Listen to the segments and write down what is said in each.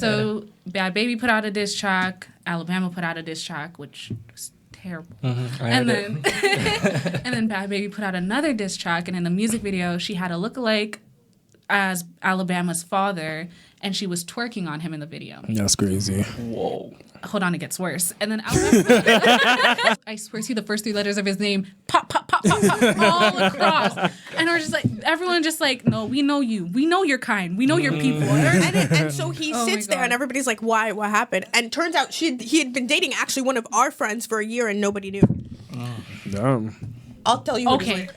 So Bhad Bhabie put out a diss track. Alabama put out a diss track, which was terrible. And then and then Bhad Bhabie put out another diss track, and in the music video, she had a lookalike as Alabama's father, and she was twerking on him in the video. That's crazy. Whoa. Hold on, it gets worse. And then Alabama, I swear to you, the first 3 letters of his name, pop, pop, pop, pop, pop, all across. And we're just like, everyone just like, no, we know you. We know your kind. We know your people. And so he sits there and everybody's like, why? What happened? And turns out he had been dating actually one of our friends for a year and nobody knew. Damn. I'll tell you. Okay.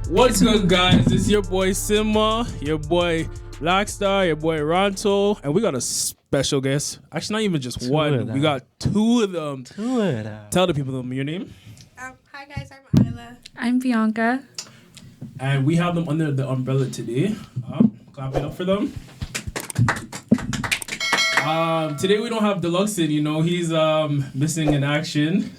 What's good, guys? It's your boy Sima, your boy BlckkStar, your boy Ronto, and we got a special guest. Actually, not even just one. We got 2 of them. Tell the people your name. Hi guys, I'm Aella. I'm Byianca. And we have them under the umbrella today. Clap it up for them. Today we don't have Delux in, he's missing in action.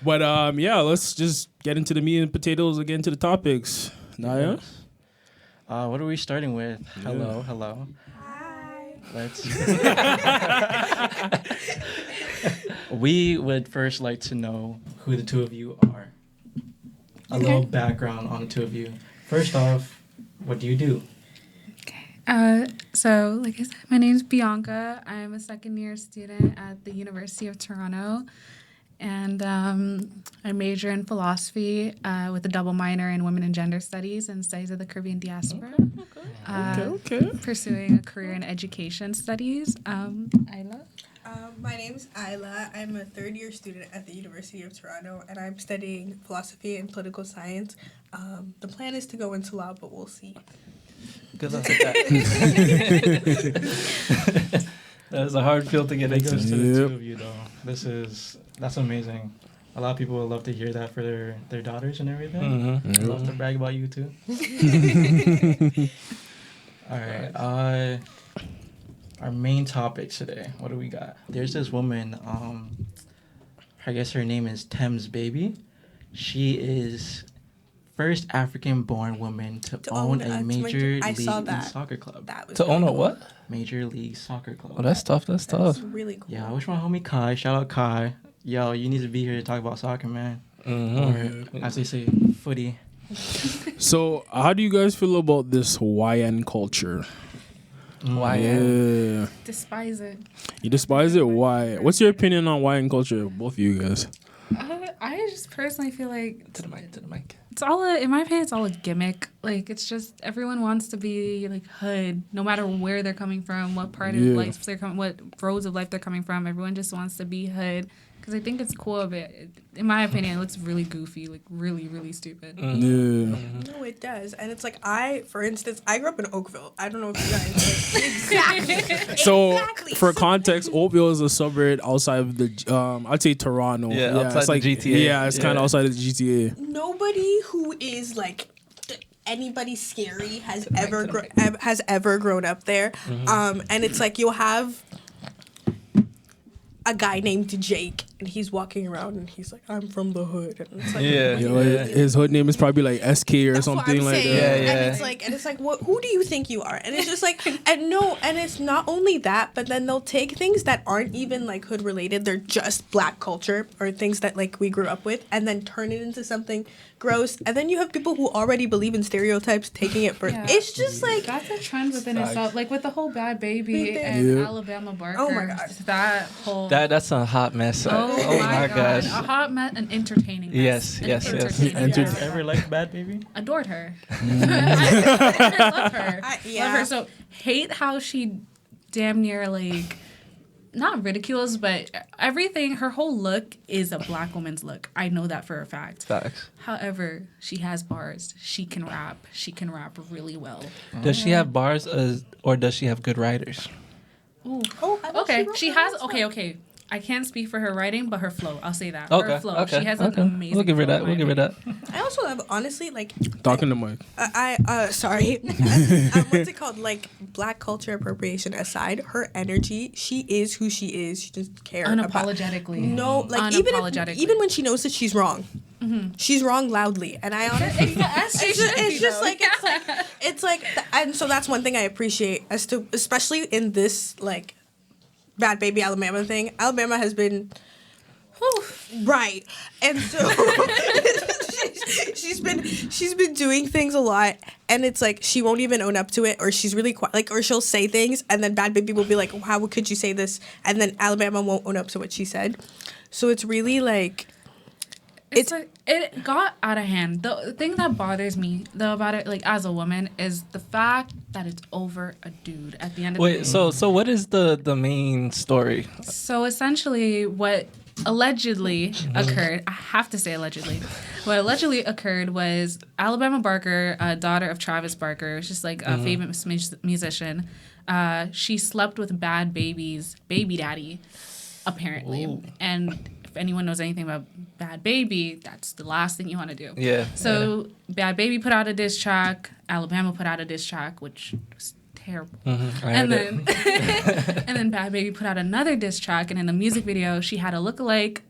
But yeah, let's just get into the meat and potatoes, get into the topics. Naya? What are we starting with? Yeah. Hello. Hi. Let's. We would first like to know who the 2 of you are. A little background on the 2 of you. First off, what do you do? So, like I said, my name's Byianca. I'm a second-year student at the University of Toronto. And I major in philosophy with a double minor in women and gender studies and studies of the Caribbean diaspora. Okay. Pursuing a career in education studies. Aella? My name's Aella. I'm a 3rd-year student at the University of Toronto, and I'm studying philosophy and political science. The plan is to go into law, but we'll see. Good luck with that. That is a hard field to get into. To the 2 of you, though. That's amazing. A lot of people would love to hear that for their daughters and everything. I'd love to brag about you too. All right. Our main topics today. What do we got? There's this woman. I guess her name is Thames Baby. She is first African-born woman to own a major league soccer club. To own a what? Major league soccer club. Oh, that's tough. That's tough. Really cool. Yeah, I wish my homie Kai. Shout out Kai. Yo, you need to be here to talk about soccer, man. Or as they say, footy. So, how do you guys feel about this YN culture? YN? Yeah. Despise it. You despise it? Why? What's your opinion on YN culture, both of you guys? I just personally feel like To the mic. it's all in my opinion, it's all a gimmick. Like, it's just everyone wants to be like hood, no matter where they're coming from, what part of life they're coming, what roads of life they're coming from. Everyone just wants to be hood because I think it's cool. But in my opinion, it looks really goofy, like really, really stupid. Yeah. No, it does. And it's like, for instance, I grew up in Oakville. I don't know if you guys exactly. So, for context, Oakville is a suburb outside of the, I'd say Toronto. Yeah, outside it's like the GTA. Yeah, it's kind of outside of the GTA. Nobody who is like anybody scary has ever grown up there. And it's like you'll have a guy named Jake, and he's walking around, and he's like, "I'm from the hood." And it's like, His hood name is probably like SK or something like that. And it's like, what? Who do you think you are? And it's just like, and it's not only that, but then they'll take things that aren't even like hood related. They're just black culture or things that like we grew up with, and then turn it into something gross. And then you have people who already believe in stereotypes taking it for. It's just like that's a trend within itself. Like with the whole Bhad Bhabie and Alabama Barker. Oh my god, that whole. That's a hot mess. Oh my gosh. A hot mess, an entertaining mess. Yes. Ever liked Bhad Bhabie? Adored her. I love her. Love her. So hate how she damn near like not ridicules, but everything. Her whole look is a black woman's look. I know that for a fact. Facts. However, she has bars. She can rap. She can rap really well. Does she have bars or does she have good writers? Ooh. Oh, Okay. She has. Okay. I can't speak for her writing, but her flow. I'll say that. Okay. Her flow. Okay. She has an okay. amazing We'll give her flow, that. in We'll my give her that. I also have, honestly, like, Talking to Mike. sorry. What's it called? Like, black culture appropriation aside, her energy, she is who she is. She doesn't care Unapologetically. No, like, even when she knows that she's wrong. Mm-hmm. She's wrong loudly, and I honestly, it's like, and so that's one thing I appreciate especially in this like Bhad Baby Alabama thing. Alabama has been, right, and so she's been doing things a lot, and it's like she won't even own up to it, or she's really quiet, like, or she'll say things, and then Bhad Baby will be like, "How could you say this?" And then Alabama won't own up to what she said, so it's really like. It got out of hand. The thing that bothers me though about it, like as a woman, is the fact that it's over a dude at the end of the day. So what is the main story? So essentially, what allegedly occurred, I have to say allegedly, what allegedly occurred was Alabama Barker, daughter of Travis Barker, she's just like a famous musician. She slept with Bhad Baby's baby daddy, apparently, Ooh. and. Anyone knows anything about Bhad Baby, that's the last thing you want to do. Yeah. So Bhad Baby put out a diss track. Alabama put out a diss track, which was terrible. And then and then Bhad Baby put out another diss track, and in the music video, she had a lookalike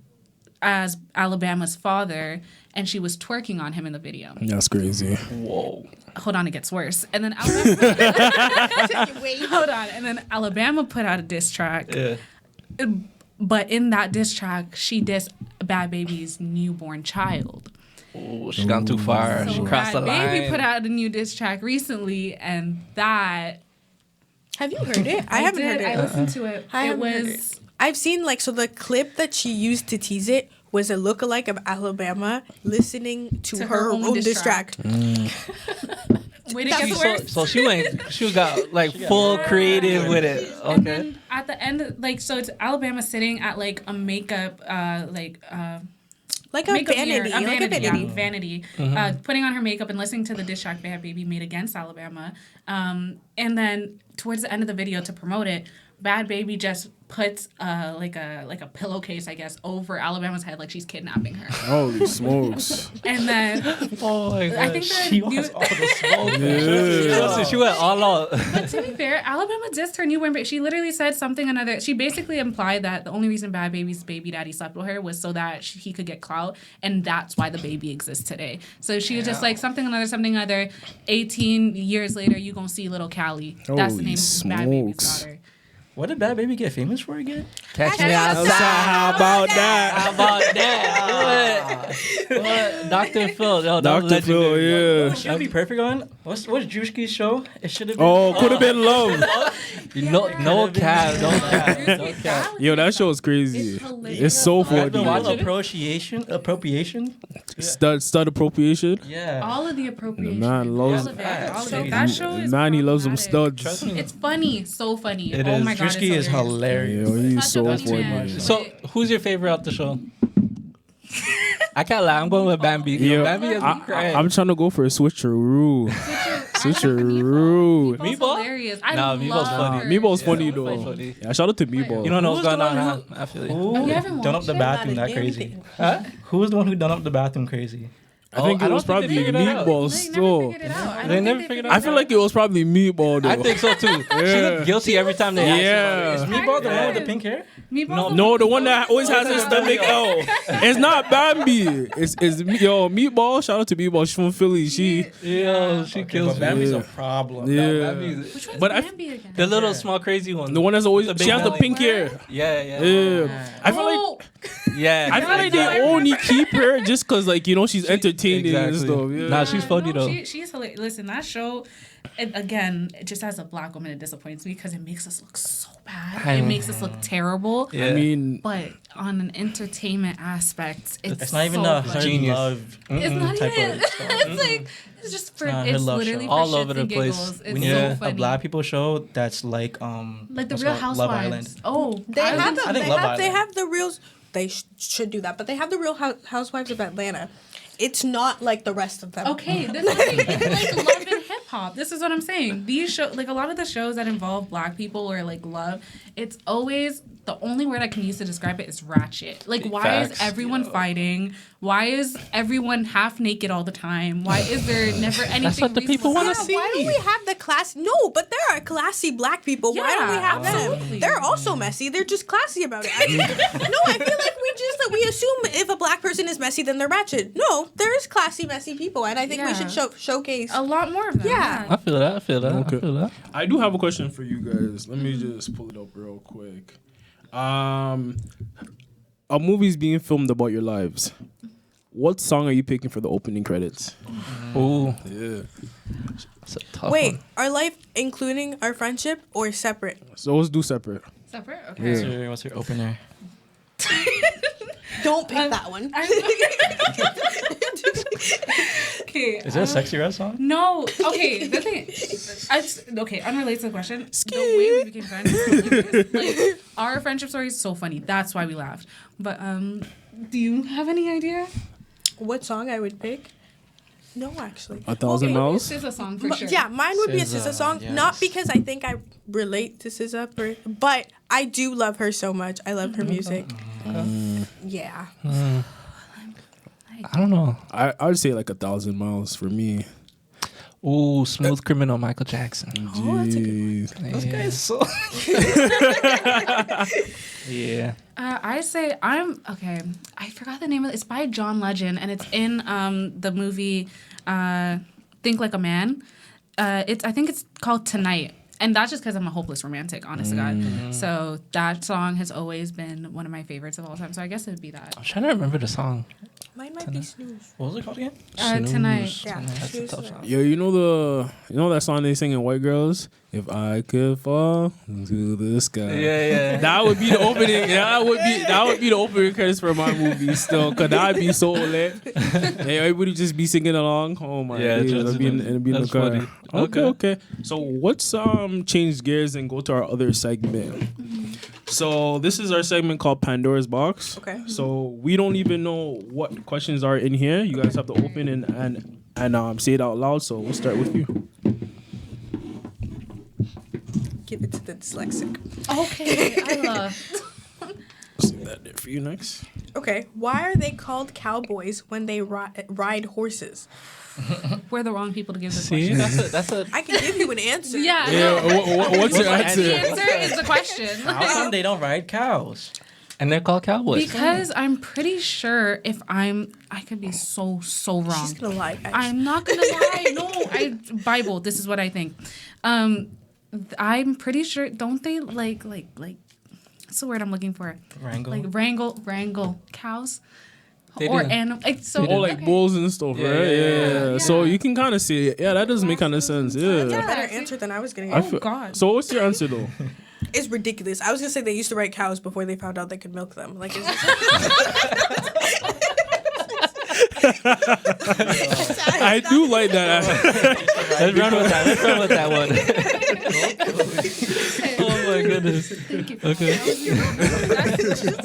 as Alabama's father, and she was twerking on him in the video. That's crazy. Whoa. Hold on, it gets worse. And then Alabama hold on, and then Alabama put out a diss track. Yeah. But in that diss track, she dissed Bhad Baby's newborn child. Ooh, she's gone too far. So She crossed the Bhad line. Baby put out a new diss track recently, and that... Have you heard it? I haven't heard it. I listened to it. I It haven't heard was... it. I've seen, like, so the clip that she used to tease it was a lookalike of Alabama listening to her own diss track. Way to get worse. So she got like full creative with it. And Okay. then at the end, like, so it's Alabama sitting at, like, a makeup, Like a makeup vanity. mirror, Like a vanity. vanity. Putting on her makeup and listening to the diss track Bhad Baby made against Alabama. And then towards the end of the video, to promote it, Bhad Baby just puts like a pillowcase, I guess, over Alabama's head, like she's kidnapping her. Holy smokes. And then Oh my god. I think She that wants all the smoke. Yeah. She went all out. But to be fair, Alabama dissed her newborn baby. She literally said something another. She basically implied that the only reason Bhad Baby's baby daddy slept with her was so that he could get clout, and that's why the baby exists today. So she was just like something other. 18 years later, you gonna see little Callie. That's the Holy name of Bhad Baby's smokes. daughter. What did Bhad Baby get famous for again? Catch me Outside, how about that? How about that? What? Dr. Phil. Yo, that was Dr. Phil, legendary. yeah. Should it be perfect on? What's Drewski's show? It should have been. Oh, could have been love. No cap. No cap. Yo, that show is crazy. It's hilarious. It's so I've funny. been yo. watching appropriation. Stud appropriation. Yeah. All of the appropriation. Man loves- all of it. All of So it. That show is Man, he loves them problematic. studs. It's funny. So funny. It oh is. my god. Drewski is hilarious. Yo, he's Such a so funny funny. man. So, who's your favorite out the show? I can't lie. I'm going with Bambi. Yo, Bambi has been crying. I'm trying to go for a switcheroo. Switcheroo. Meatball's Meatball? hilarious. I Nah, love Meatball's funny. her. Meatball's funny Yeah, though. funny. Yeah, shout out to Meatball. You don't know Who's what's the going on, one huh? I feel you. Who you haven't done up the watched it? bathroom Not a that damn crazy? thing. Huh? Who's the one who done up the bathroom crazy? I think Oh, it I was don't think probably they figured it out. Meatball They still. never figured it out. I They don't never think figured it I feel like it was probably Meatball though. I think so too. She Yeah. looked guilty every time they asked Yeah. Is her. Meatball the one with the pink hair? Meatball's No, the one that always has his stomach out. It's not Bambi. It's yo Meatball. Shout out to Meatball. She's from Philly. She Yo, she kills But me. Bambi's Yeah. a problem. yeah. Which one's But I- Bambi again? The little small crazy one. The one that's always The she big has the belly. pink hair. Yeah. Yeah. I feel like Oh, Yeah. I feel like they only keep her just cause like she's entertaining and Exactly. stuff. Yeah. Nah, she's funny though. She's hilarious. Listen, that show, again, just as a black woman, it disappoints me because it makes us look so bad. It makes us look terrible. Yeah. I mean, But on an entertainment aspect, It's not even so a funny. hard Genius. love It's not type even. of stuff. It's like it's just for. not a It's love literally show. for All shits over the and place. giggles. We It's need so a funny. black people show that's like Like the what's Real it called? Love Island. Housewives. Oh, They I have was- I think they Love have they Island. have the real. They should do that, but they have the Real Housewives of Atlanta. It's not like the rest of them. Okay, this is like Love and Hip hip hop. This is what I'm saying. These show, like a lot of the shows that involve black people or like love, it's always the only word I can use to describe it is ratchet. Like, why is everyone fighting? Why is everyone half naked all the time? Why is there never anything? That's what the people want to see. Why don't we have the class? No, but there are classy black people. Yeah, why don't we have absolutely. them? They're also messy. They're just classy about it. I feel like we assume if a black person is messy, then they're ratchet. No, there's classy, messy people, and I think we should showcase a lot more of them. Yeah. I feel that. I do have a question for you guys. Let me just pull it up real quick. A movie's being filmed about your lives. What song are you picking for the opening credits? Ooh, Yeah. that's a tough Wait, one. our life including our friendship or separate? So let's do separate. Separate? Okay. Yeah. What's your opener? Don't pick that one. Okay. Is it a Sexy Red song? No. Okay. The thing. Okay. Unrelated to the question. The way we became friends. Is like our friendship story is so funny. That's why we laughed. But do you have any idea? What song I would pick? No, actually. 1,000 Miles. This is a song for sure. Yeah, mine would be a SZA, SZA song. yes. Not because I think I relate to SZA, but I do love her so much. I love her music. Yeah. I don't know. I would say like 1,000 Miles for me. Ooh, Smooth Criminal, Michael Jackson. Oh, that's a good Jeez. This guy's so. Yeah. I say I'm okay. I forgot the name of it. It's by John Legend, and it's in the movie Think Like a Man. I think it's called Tonight, and that's just because I'm a hopeless romantic, honest to God. So that song has always been one of my favorites of all time. So I guess it would be that. I'm trying to remember the song. Mine might be Snooze. What was it called again? Tonight. Yeah, That's a Snooze tough is song. Yo, you know that song they sing in White Girls? If I could fall into the sky. Yeah. That would be the opening. That would be the opening credits for my movie still, cause that'd be so lit. Hey, everybody just be singing along. Oh my Yeah, days, just- it'd be in the that's car. funny. Okay. So let's change gears and go to our other segment. So this is our segment called Pandora's Box. Okay. So we don't even know what questions are in here. You guys have to open and say it out loud. So we'll start with you. Give it to the dyslexic. Okay. I love. See that there for you next. Okay, why are they called cowboys when they ride horses? We're the wrong people to give this See, question. that's a. I can give you an answer. Yeah. What's your The answer? answer is the question. How come they don't ride cows? And they're called cowboys. Because I'm pretty sure I could be so wrong. She's gonna lie, guys. I'm not gonna lie. No, Bible. This is what I think. I'm pretty sure. Don't they like? What's the word I'm looking for? Wrangle. Like wrangle cows. They Or do. animals. So Oh, like bulls and stuff, Yeah, right? yeah. Yeah. So you can kind of see it. Yeah, that does make kind of sense. That's a Yeah. better answer than I was gonna I get. feel- God. So what's your answer though? It's ridiculous. I was gonna say they used to ride cows before they found out they could milk them. Like, it's I do like that. Let's run with that. Let's run with that one. Oh my goodness. Thank you. Okay.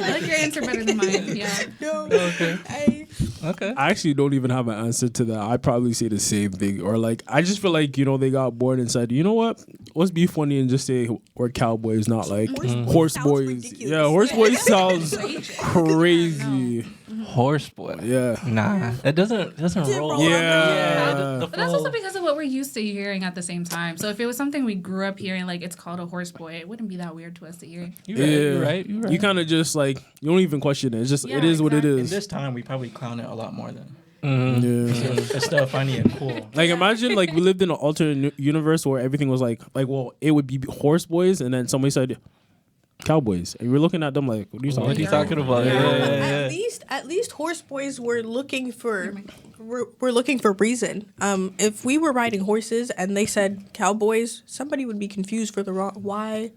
I like your answer better than mine. Yeah. no. Okay. Okay. I actually don't even have an answer to that. I'd probably say the same thing. Or like, I just feel like, they got bored and said, you know what? Let's be funny and just say we're cowboys, not like horse sounds boys. ridiculous. Yeah, horse boys sounds crazy. Horse boy. Yeah. Nah, it doesn't roll. roll. Yeah. The But that's also flow. because of what we're used to hearing at the same time. So if it was something we grew up hearing, like it's called a horse boy, it wouldn't be that weird to us to hear. You're right. You kind of just like, you don't even question it. It's just, Yeah, it is what it exactly. In is. this time, we probably clown it a lot more than. Yeah. It's still funny and cool. Like imagine like we lived in an alternate universe where everything was like well it would be horse boys and then somebody said cowboys and we're looking at them like what are you What are you talking talking about? But at least horse boys were looking for reason. If we were riding horses and they said cowboys, somebody would be confused for the wrong. Why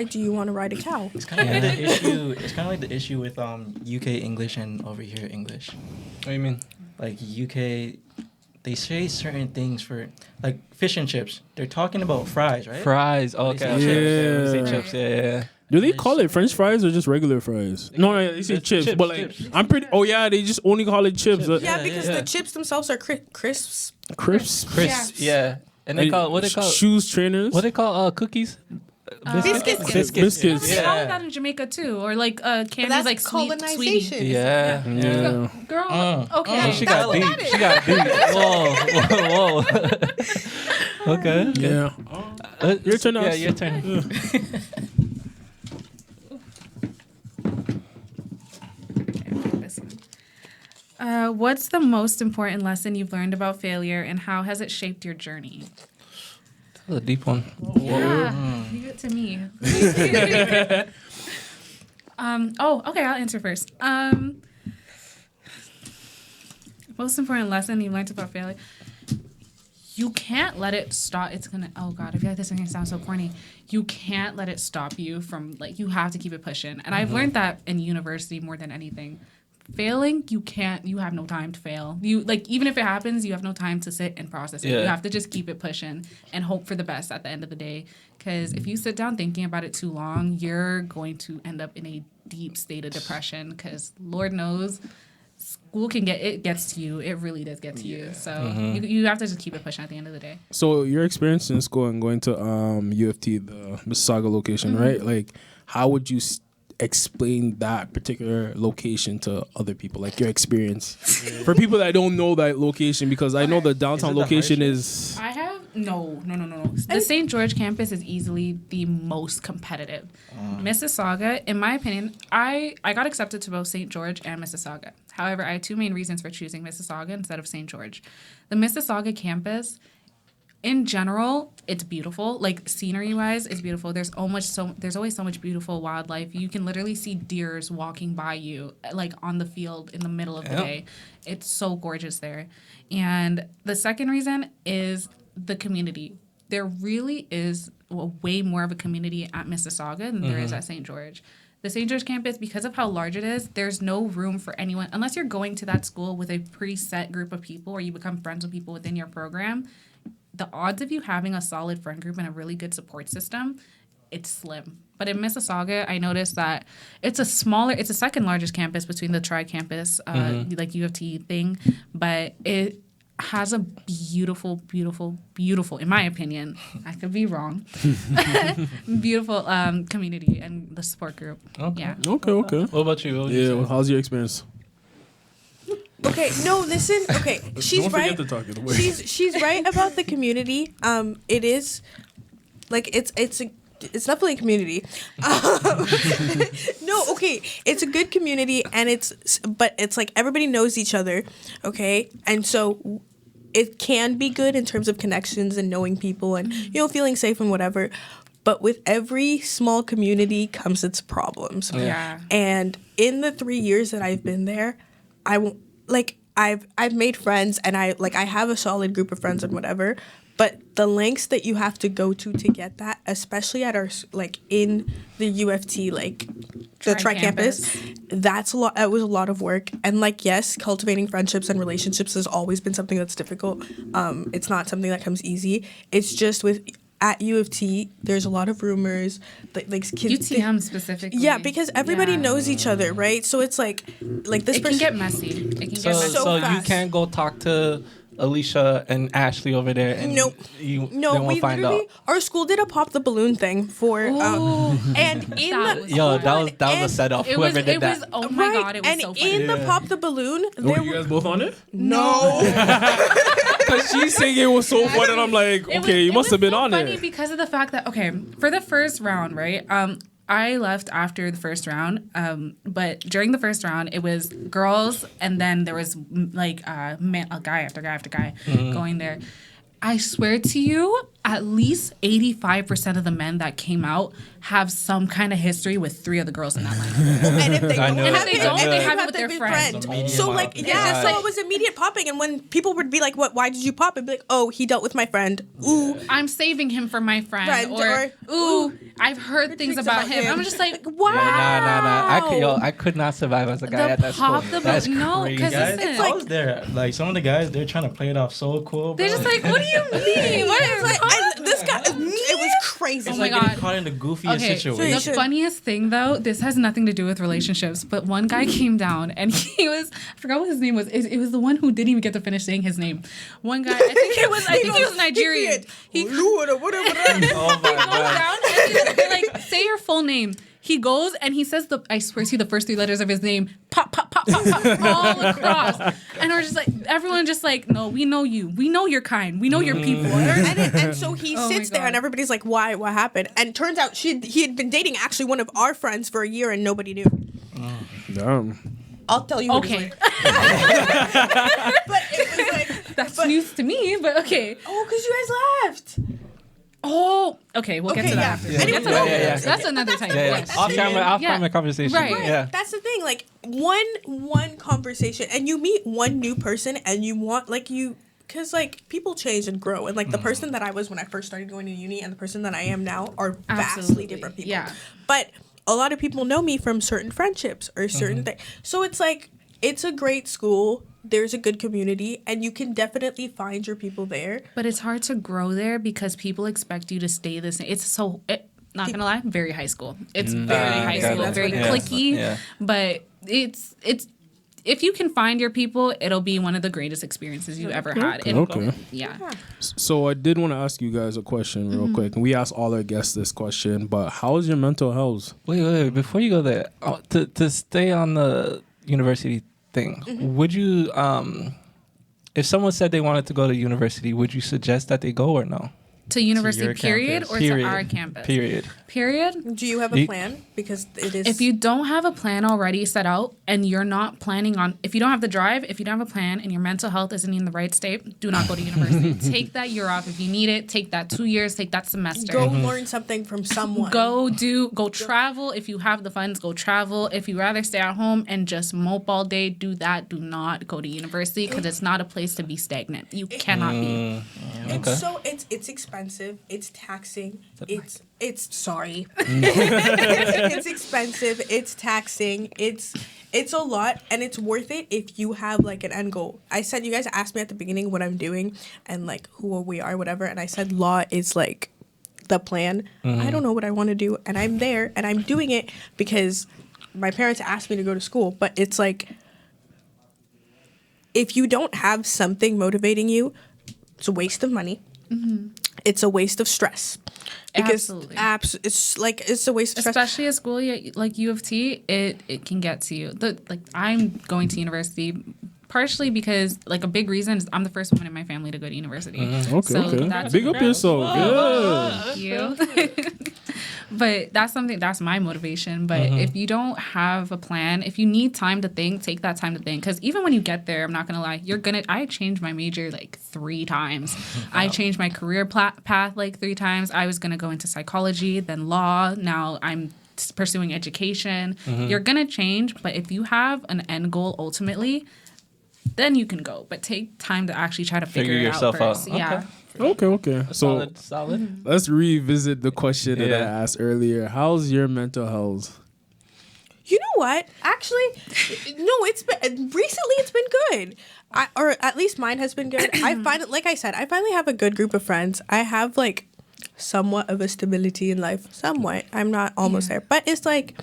do you want to ride a cow? It's kind of like the issue. It's kind of like the issue with UK English and over here English. What do you mean? Like UK, they say certain things for like fish and chips. They're talking about fries, right? Fries. Oh, okay. Yeah. Say chips. Yeah. Do they call it French fries or just regular fries? No, they say It's chips, chips, but like chips. I'm pretty. Oh yeah, they just only call it chips. Chips. Yeah, Yeah, because yeah. the chips themselves are crisps. Crisps. Chris. Yeah. And they call what they call shoes trainers. What they call cookies? Biscuits. Biscuits. They call that in Jamaica too, or like candies That's like colonization. sweetie. Yeah. Girl, okay. She got deep. She got deep. Whoa. Okay. Yeah. Your turn. Yeah, your turn. This one. What's the most important lesson you've learned about failure, and how has it shaped your journey? That's a deep one. Yeah, leave it to me. Okay, I'll answer first. Most important lesson you learned about failure. You can't let it stop. I feel like this is gonna sound so corny. You can't let it stop you from, like, you have to keep it pushing. And I've learned that in university more than anything. Failing, you have no time to fail. Even if it happens, you have no time to sit and process it. Yeah. You have to just keep it pushing and hope for the best at the end of the day. Because if you sit down thinking about it too long, you're going to end up in a deep state of depression. Because Lord knows, school gets to you. It really does get to you. So you have to just keep it pushing at the end of the day. So your experience in school and going to UofT, the Mississauga location, right? Like, how would you explain that particular location to other people, like your experience? For people that don't know that location, because I know the downtown location is... I have no. The St. George campus is easily the most competitive. Mississauga, in my opinion, I got accepted to both St. George and Mississauga. However, I had two main reasons for choosing Mississauga instead of St. George. The Mississauga campus, in general, it's beautiful. Like, scenery-wise, it's beautiful. There's always so much beautiful wildlife. You can literally see deers walking by you, like, on the field in the middle of the day. It's so gorgeous there. And the second reason is the community. There really is way more of a community at Mississauga than there is at St. George. The St. George campus, because of how large it is, there's no room for anyone, unless you're going to that school with a preset group of people or you become friends with people within your program. The odds of you having a solid friend group and a really good support system, it's slim. But in Mississauga, I noticed that it's a second largest campus between the tri-campus, like UofT thing, but it has a beautiful, in my opinion, I could be wrong, beautiful community and the support group. Okay. Yeah. Okay. What about you? How's your experience? Okay, no, listen. Okay, she's Don't right. forget to talk it away. She's right about the community. It is, like, it's definitely a community. No, okay, it's a good community, and but it's like everybody knows each other, okay, and so it can be good in terms of connections and knowing people and feeling safe and whatever. But with every small community comes its problems. Yeah. And in the 3 years that I've been there, I've made friends, and I have a solid group of friends and whatever, but the lengths that you have to go to get that, especially at our, like, in the UofT, like, the tri-campus, that's a lot. It was a lot of work. And, like, yes, cultivating friendships and relationships has always been something that's difficult. It's not something that comes easy. It's just at UofT, there's a lot of rumors, like kids. UTM specifically. Yeah, because everybody knows each other, right? So it's like this. It can get messy. It can get messy. So you fast. can't go talk to Alicia and Ashley over there, and Nope. they won't find out. Our school did a pop the balloon thing for, and in that was a setup. Whoever did that. Oh my god, it was so funny. And in the pop the balloon, Were you guys both on it? no. Because she's saying it was so fun, and I'm like, okay, you must have been on it. It was funny it. because of the fact that, okay, for the first round, right? I left after the first round, but during the first round, it was girls, and then there was like a guy after guy after guy going there. I swear to you, at least 85% of the men that came out have some kind of history with 3 of the girls in that line. And if they don't, they have it with their friend. So like, so it was immediate popping, and when people would be like, "What? Why did you pop?" It'd be like, "Oh, he dealt with my friend." Ooh, I'm saving him for my friend. Or ooh, I've heard things about him. I'm just like, wow. Nah. I could not survive as a guy at that school. That's crazy. Because I was there. Like, some of the guys, they're trying to play it off so cool. They're just like, what do you mean? What is and this guy, it was crazy. It's Oh my like getting God. caught in the goofiest Okay, situation. the funniest thing though, this has nothing to do with relationships, but one guy came down and he was, I forgot what his name was. It was the one who didn't even get to finish saying his name. One guy, I think he was Nigerian. He goes Oh my god. down and they're like, say your full name. He goes and he says I swear to you, the first 3 letters of his name, pop, pop, pop, pop, pop, all across. And we're just like, everyone just like, no, we know you. We know your kind. We know your people. And so he Oh my sits there God. and everybody's like, why? What happened? And turns out he had been dating actually one of our friends for a year and nobody knew. Damn. I'll tell you. Okay. But it was like, That's news to me, but okay. oh, because you guys left. Oh, okay. We'll get to that after. yeah. We'll get to Yeah, that. yeah, yeah. That's another time. Yeah, yeah. Yes. Off camera Yeah. conversation. Right. Yeah. That's the thing. Like one conversation, and you meet one new person, and you want because like people change and grow, and like the person that I was when I first started going to uni, and the person that I am now are vastly Absolutely. different people. Yeah. But a lot of people know me from certain friendships or certain things. So it's like it's a great school. There's a good community, and you can definitely find your people there. But it's hard to grow there because people expect you to stay the same. It's not gonna lie, very high school. It's very high got school, it. very Yeah. cliquey. Yeah. But it's if you can find your people, it'll be one of the greatest experiences you ever had. Okay. Yeah. So I did want to ask you guys a question real quick. And we asked all our guests this question, but how is your mental health? Wait. Before you go there, to stay on the university thing, would you, if someone said they wanted to go to university, would you suggest that they go or no? To university, your period, campus. or Period. to our campus? Period. Period. Do you have a plan? Because it is. If you don't have a plan already set out and you're not planning on, if you don't have the drive, if you don't have a plan and your mental health isn't in the right state, do not go to university. Take that year off if you need it. Take that 2 years. Take that semester. go learn something from someone. Go travel. If you have the funds, go travel. If you rather stay at home and just mope all day, do that. Do not go to university because it's not a place to be stagnant. You cannot be. It's expensive. It's taxing. It's sorry. It's expensive. It's taxing. It's a lot, and it's worth it if you have like an end goal. I said, you guys asked me at the beginning what I'm doing and like who we are, whatever, and I said law is like the plan. I don't know what I want to do, and I'm there and I'm doing it because my parents asked me to go to school. But it's like if you don't have something motivating you, it's a waste of money. It's a waste of stress. Because Absolutely. It's a waste of stress. Especially at school like UofT, it can get to you. I'm going to university partially because like a big reason is I'm the first woman in my family to go to university. Okay. Big up yourself. Yeah. Thank you. But that's my motivation. But if you don't have a plan, if you need time to think, take that time to think. Because even when you get there, I'm not going to lie, I changed my major like 3 times. I changed my career path like 3 times. I was going to go into psychology, then law. Now I'm pursuing education. You're going to change. But if you have an end goal ultimately, then you can go. But take time to actually try to figure it out first. Okay. Yeah. Okay. So Solid. let's revisit the question that I asked earlier. How's your mental health? You know what? Actually, no. It's been good. Or at least mine has been good. I finally have a good group of friends. I have like somewhat of a stability in life. Somewhat. I'm not almost there, but it's like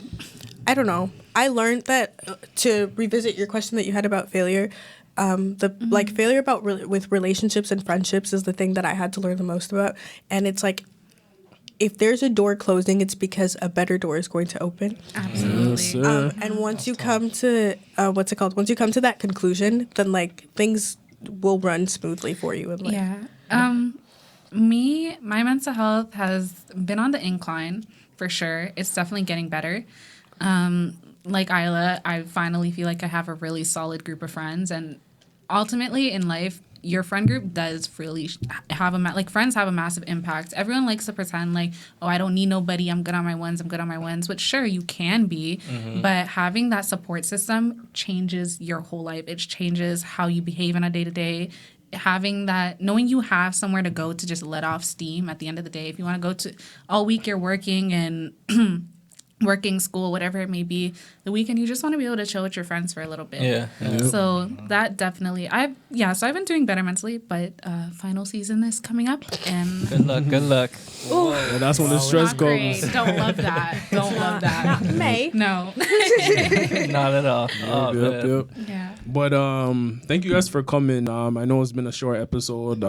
I don't know. I learned that to revisit your question that you had about failure. Failure with relationships and friendships is the thing that I had to learn the most about. And it's like, if there's a door closing, it's because a better door is going to open. Absolutely. And once you come to once you come to that conclusion, then like things will run smoothly for you. And, like, yeah. My mental health has been on the incline for sure. It's definitely getting better. Like Aella, I finally feel like I have a really solid group of friends, and ultimately in life, your friend group does really have friends have a massive impact. Everyone likes to pretend like, oh, I don't need nobody. I'm good on my ones. Which sure you can be, but having that support system changes your whole life. It changes how you behave on a day to day. Having that, knowing you have somewhere to go to just let off steam at the end of the day. If you want to go to all week, you're working and working, school, whatever it may be, the weekend you just want to be able to chill with your friends for a little bit. Yeah. So that definitely, so I've been doing better mentally, but final season is coming up, and Good luck. And that's when the stress not goes. great. Don't love that. Don't love that. Not May. No. Not at all. Oh, man. Yep. Yeah. But thank you guys for coming. I know it's been a short episode.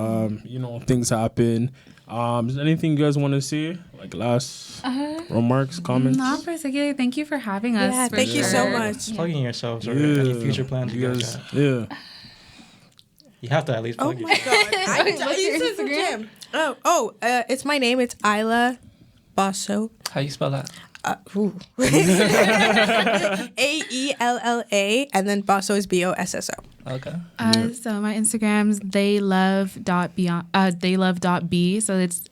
Things happen. Is there anything you guys want to say? Like last remarks, comments? Not particularly. Thank you for having us. Yeah, for thank you so sure. much. Plugging yourselves or any future plans you guys got. Yeah. You have to at least Oh plug my yourself. god. What's your Instagram? It's my name. It's Aella Basso. How you spell that? Aella, and then Basso is Bosso. Okay. So my Instagram's theylove.b. So it's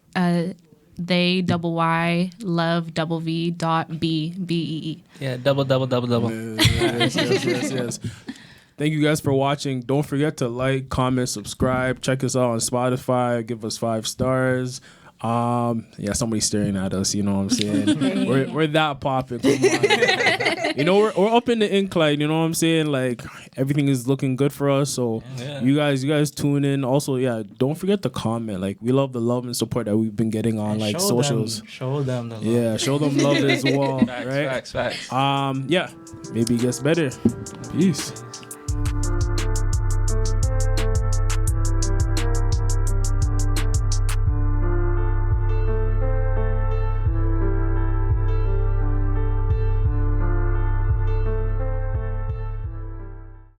they double Y love double V dot B BEE. Yeah, double. Yes. Thank you guys for watching. Don't forget to like, comment, subscribe. Check us out on Spotify. Give us 5 stars. Somebody's staring at us. You know what I'm saying? we're that popping. Come on. We're up in the incline. You know what I'm saying? Like everything is looking good for us. So you guys tune in. Also, don't forget to comment. Like we love the love and support that we've been getting on like socials. Show them the love. Yeah, show them love as well. Facts. Maybe it gets better. Peace.